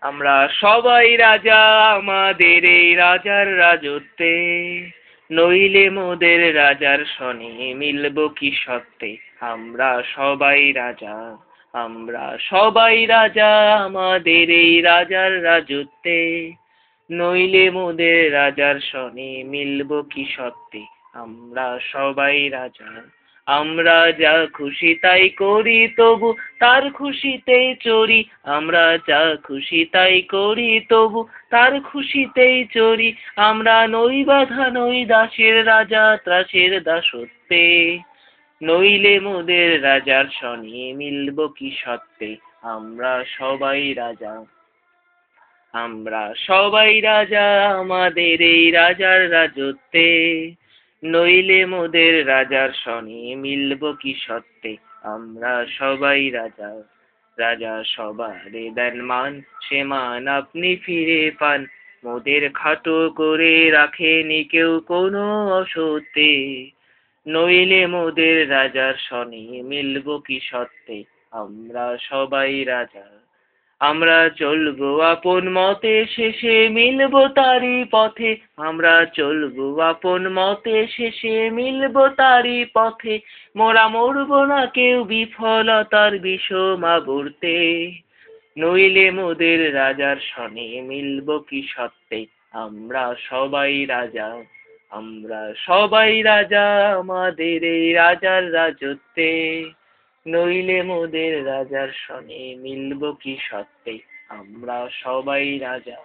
আমরা সবাই রাজা আমাদের এই রাজার রাজত্বে, নইলে মোদের রাজার সনে মিলব কি সত্ত্বে। আমরা সবাই রাজা, আমরা সবাই রাজা আমাদের এই রাজার রাজত্বে, নইলে মোদের রাজার সনে মিলব কি সত্ত্বে। আমরা সবাই রাজা। আমরা যা খুশি তাই করি তবু তার খুশিতেই চরি, আমরা যা খুশি তাই করি তবু তার খুশিতেই চরি। আমরা নই বাঁধা নই দাসের রাজা ত্রাসের দাসত্বে, নইলে মোদের রাজার সনে মিলব কি সত্ত্বে। আমরা সবাই রাজা, আমরা সবাই রাজা আমাদের এই রাজার রাজত্বে, নইলে মোদের রাজার সনে মিলব কি সত্ত্বে। আমরা সবাই রাজা। রাজা সবারে দেন মান, সে মান আপনি ফিরে পান, মোদের খাটো করে রাখেনি কেউ কোনো অসত্যে, নইলে মোদের রাজার সনে মিলব কি সত্ত্বে। আমরা সবাই রাজা। আমরা চলবো আপন মতে শেষে মিলবো তারি পথে, আমরা চলবো আপন মতে শেষে মিলবো তারি পথে। মোরা মরবো না কেউ বিফলতার বিষম আবর্তে, নইলে মোদের রাজার সনে মিলব কি সত্ত্বে। আমরা সবাই রাজা, আমরা সবাই রাজা আমাদের এই রাজার রাজত্বে, নইলে মোদের রাজার সনে মিলব কি সত্ত্বে। আমরা সবাই রাজা।